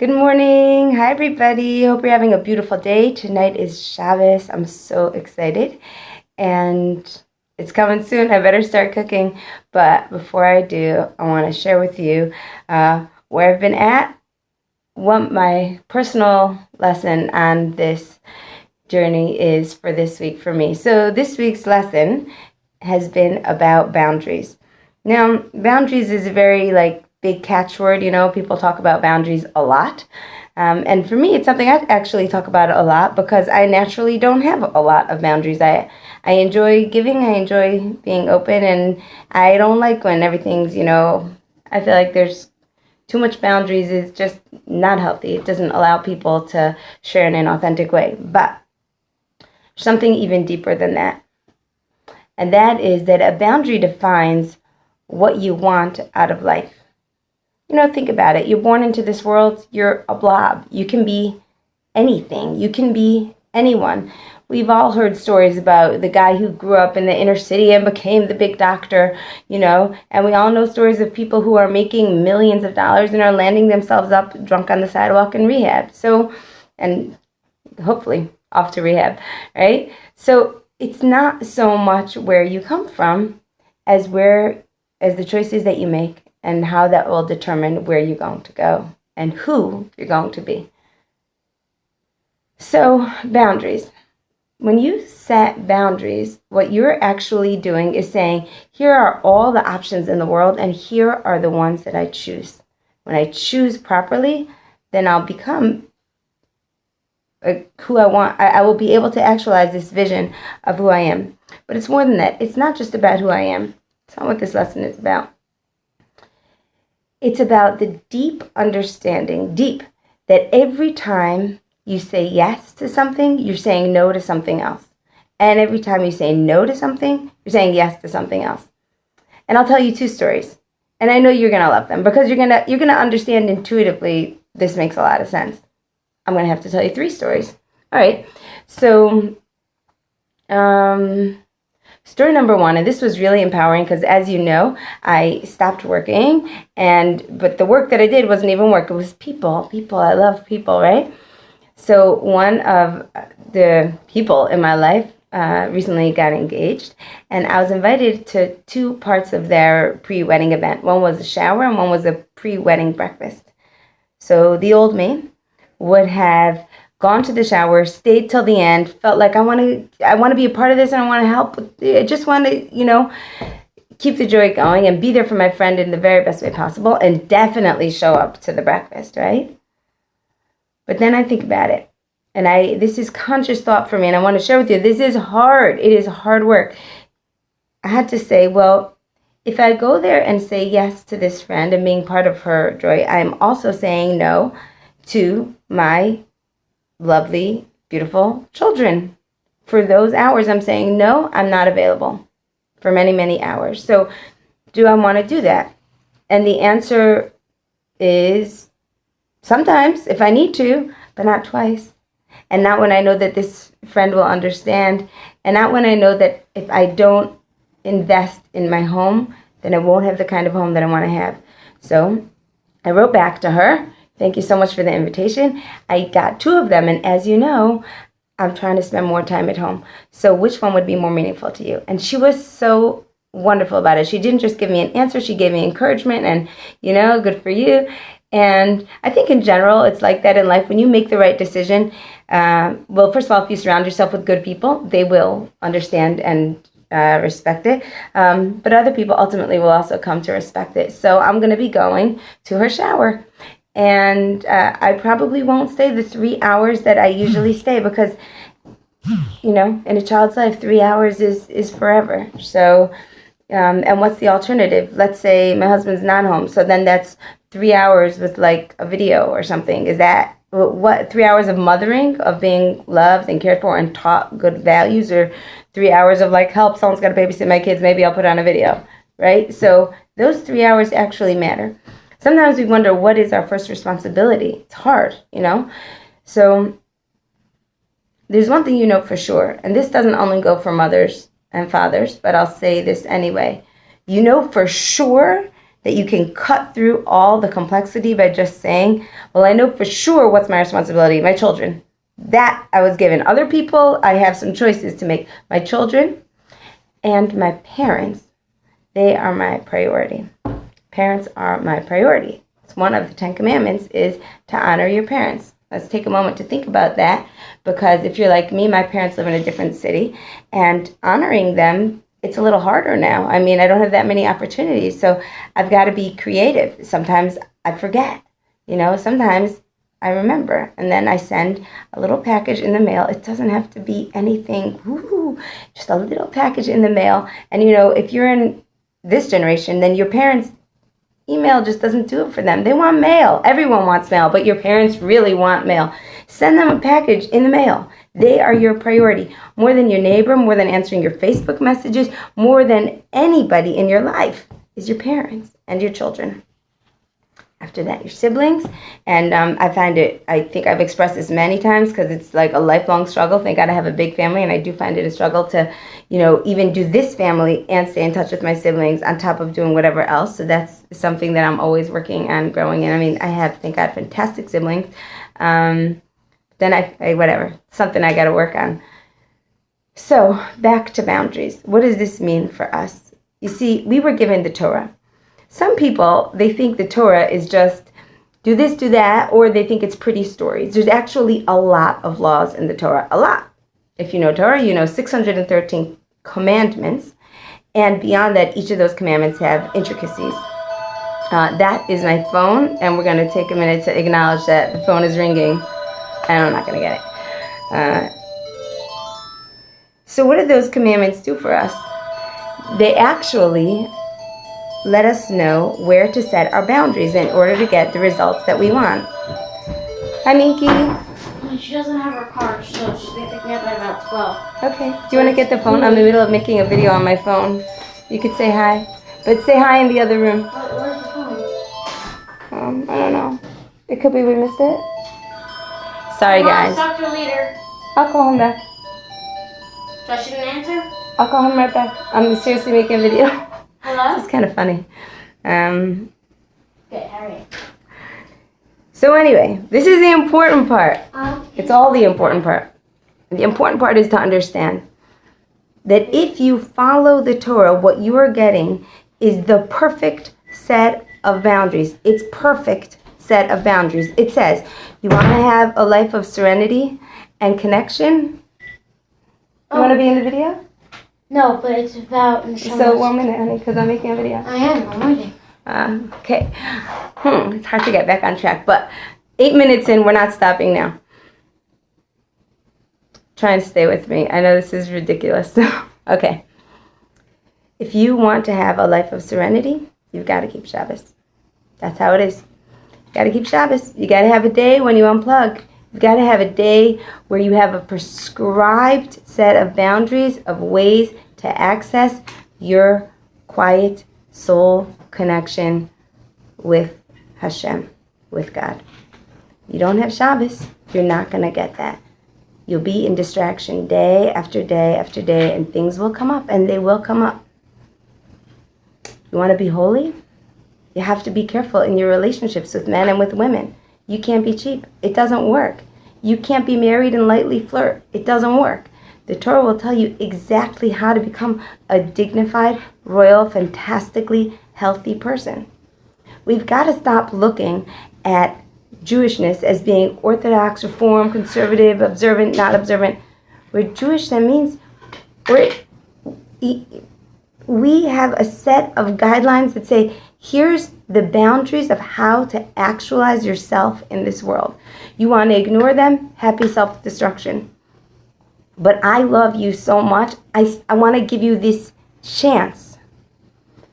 Good morning. Hi, everybody. Hope you're having a beautiful day. Tonight is Shabbos. I'm so excited. And it's coming soon. I better start cooking. But before I do, I want to share with you where I've been at, what my personal lesson on this journey is for this week for me. So this week's lesson has been about boundaries. Now, boundaries is a very big catchword. People talk about boundaries a lot. And for me, it's something I actually talk about a lot because I naturally don't have a lot of boundaries. I enjoy giving, I enjoy being open, and I don't like when everything's, I feel like there's too much boundaries is just not healthy. It doesn't allow people to share in an authentic way. But something even deeper than that. And that is that a boundary defines what you want out of life. Think about it. You're born into this world. You're a blob. You can be anything. You can be anyone. We've all heard stories about the guy who grew up in the inner city and became the big doctor, and we all know stories of people who are making millions of dollars and are landing themselves up drunk on the sidewalk in rehab. And hopefully off to rehab, right? So it's not so much where you come from as the choices that you make, and how that will determine where you're going to go and who you're going to be. So, boundaries. When you set boundaries, what you're actually doing is saying, here are all the options in the world, and here are the ones that I choose. When I choose properly, then I'll become who I want. I will be able to actualize this vision of who I am. But it's more than that. It's not just about who I am. It's not what this lesson is about. It's about the deep understanding, that every time you say yes to something, you're saying no to something else. And every time you say no to something, you're saying yes to something else. And I'll tell you 2 stories. And I know you're going to love them because you're going to understand intuitively this makes a lot of sense. I'm going to have to tell you 3 stories. All right. So, story number 1, and this was really empowering because, as you know, I stopped working, but the work that I did wasn't even work. It was people. I love people, right? So one of the people in my life recently got engaged, and I was invited to 2 parts of their pre-wedding event. One was a shower, and one was a pre-wedding breakfast. So the old me would have gone to the shower, stayed till the end, felt like I want to be a part of this, and I want to help. I just want to, keep the joy going and be there for my friend in the very best way possible, and definitely show up to the breakfast, right? But then I think about it, and this is conscious thought for me, and I want to share with you. This is hard. It is hard work. I had to say, well, if I go there and say yes to this friend and being part of her joy, I'm also saying no to my lovely, beautiful children. For those hours, I'm saying, no, I'm not available for many, many hours. So do I want to do that? And the answer is sometimes, if I need to, but not twice. And not when I know that this friend will understand. And not when I know that if I don't invest in my home, then I won't have the kind of home that I want to have. So I wrote back to her. Thank you so much for the invitation. I got 2 of them, and as you know, I'm trying to spend more time at home. So which one would be more meaningful to you? And she was so wonderful about it. She didn't just give me an answer. She gave me encouragement and, good for you. And I think in general, it's like that in life. When you make the right decision, well, first of all, if you surround yourself with good people, they will understand and respect it. But other people ultimately will also come to respect it. So I'm going to be going to her shower. And I probably won't stay the 3 hours that I usually stay because, in a child's life, 3 hours is forever. So, and what's the alternative? Let's say my husband's not home. So then that's 3 hours with like a video or something. Is that what 3 hours of mothering, of being loved and cared for and taught good values, or 3 hours of like, help, someone's got to babysit my kids, maybe I'll put on a video, right? So those 3 hours actually matter. Sometimes we wonder, what is our first responsibility? It's hard, So there's one thing for sure, and this doesn't only go for mothers and fathers, but I'll say this anyway. For sure that you can cut through all the complexity by just saying, well, I know for sure what's my responsibility, my children. That I was given. Other people, I have some choices to make. My children and my parents, they are my priority. Parents are my priority. It's one of the 10 Commandments is to honor your parents. Let's take a moment to think about that, because if you're like me, my parents live in a different city, and honoring them, it's a little harder now. I mean, I don't have that many opportunities, so I've got to be creative. Sometimes I forget, sometimes I remember, and then I send a little package in the mail. It doesn't have to be anything, just a little package in the mail. And if you're in this generation, then your parents' email just doesn't do it for them. They want mail. Everyone wants mail, but your parents really want mail. Send them a package in the mail. They are your priority. More than your neighbor, more than answering your Facebook messages, more than anybody in your life is your parents and your children. After that, your siblings. And I think I've expressed this many times because it's like a lifelong struggle. Thank God I have a big family, and I do find it a struggle to, even do this family and stay in touch with my siblings on top of doing whatever else. So that's something that I'm always working on growing in. I mean, I have, thank God, fantastic siblings. Then something I got to work on. So back to boundaries. What does this mean for us? You see, we were given the Torah. Some people, they think the Torah is just do this, do that, or they think it's pretty stories. There's actually a lot of laws in the Torah, a lot. If you know Torah, you know 613 commandments, and beyond that, each of those commandments have intricacies. That is my phone, and we're going to take a minute to acknowledge that the phone is ringing, and I'm not going to get it. So what do those commandments do for us? They actually let us know where to set our boundaries in order to get the results that we want. Hi, Minky. She doesn't have her car, so she's going to pick me up at about 12. Okay. Do you want to get the phone? I'm in the middle of making a video on my phone. You could say hi. But say hi in the other room. Where's the phone? I don't know. It could be we missed it. Sorry, guys. Talk to her later. I'll call him back. So I shouldn't answer? I'll call him right back. I'm seriously making a video. Hello? It's kind of funny. Okay, hurry. So anyway, this is the important part. It's all the important part. The important part is to understand that if you follow the Torah, what you are getting is the perfect set of boundaries. It's perfect set of boundaries. It says, you want to have a life of serenity and connection? You want to be in the video? No, but it's about... So 1 minute, honey, because I'm making a video. I'm waiting. Okay. It's hard to get back on track, but 8 minutes in, we're not stopping now. Trying to stay with me. I know this is ridiculous. Okay. If you want to have a life of serenity, you've got to keep Shabbos. That's how it is. You got to keep Shabbos. You got to have a day when you unplug. You've got to have a day where you have a prescribed set of boundaries, of ways to access your quiet soul connection with Hashem, with God. You don't have Shabbos, you're not going to get that. You'll be in distraction day after day after day, and things will come up, and they will come up. You want to be holy? You have to be careful in your relationships with men and with women. You can't be cheap. It doesn't work. You can't be married and lightly flirt. It doesn't work. The Torah will tell you exactly how to become a dignified, royal, fantastically healthy person. We've got to stop looking at Jewishness as being Orthodox, Reform, conservative, observant, not observant. We're Jewish, that means we have a set of guidelines that say, here's the boundaries of how to actualize yourself in this world. You want to ignore them? Happy self-destruction. But I love you so much, I want to give you this chance.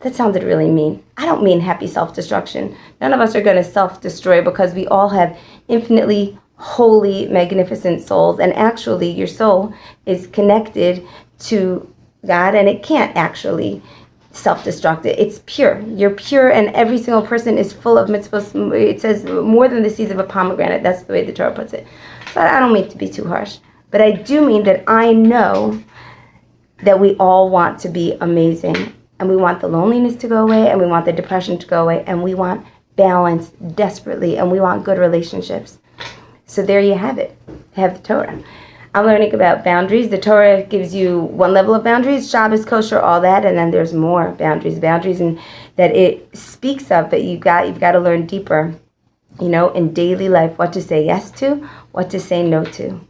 That sounded really mean. I don't mean happy self-destruction. None of us are going to self-destroy because we all have infinitely holy, magnificent souls. And actually, your soul is connected to God, and it can't actually self-destruct. It's pure. You're pure, and every single person is full of mitzvahs. It says more than the seeds of a pomegranate. That's the way the Torah puts it. So I don't mean to be too harsh. But I do mean that I know that we all want to be amazing. and we want the loneliness to go away, and we want the depression to go away, and we want balance desperately, and we want good relationships. So there you have it. Have the Torah. I'm learning about boundaries. The Torah gives you one level of boundaries, Shabbos, kosher, all that, and then there's more boundaries and that it speaks of that you've got to learn deeper, in daily life, what to say yes to, what to say no to.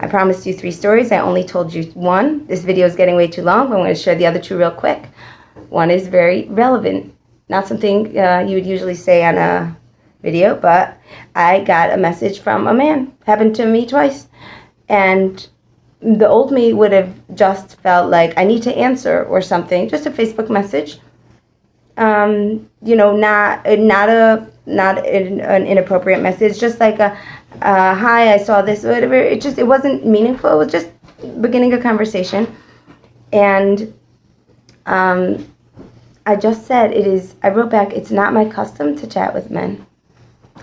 I promised you 3 stories. I only told you 1. This video is getting way too long, but I'm going to share the other 2 real quick. One is very relevant, not something you would usually say on a video, but I got a message from a man. Happened to me twice. And the old me would have just felt like I need to answer or something, just a Facebook message. Not an inappropriate message, just like a hi, I saw this, whatever. It wasn't meaningful. It was just beginning a conversation. And I just said I wrote back, it's not my custom to chat with men.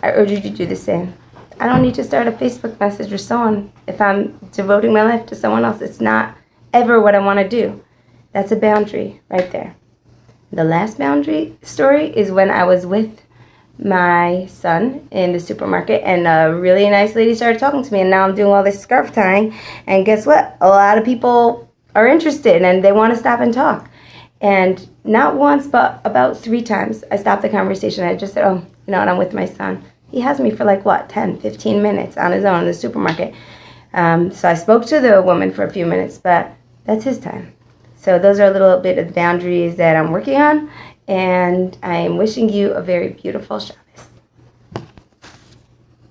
I urge you to do the same. I don't need to start a Facebook message with someone if I'm devoting my life to someone else. It's not ever what I want to do. That's a boundary right there. The last boundary story is when I was with my son in the supermarket, and a really nice lady started talking to me, and now I'm doing all this scarf tying, and guess what? A lot of people are interested, and they want to stop and talk. And not once, but about 3 times, I stopped the conversation. I just said, and I'm with my son. He has me for 10, 15 minutes on his own in the supermarket. So I spoke to the woman for a few minutes, but that's his time. So those are a little bit of the boundaries that I'm working on, and I am wishing you a very beautiful Shabbat.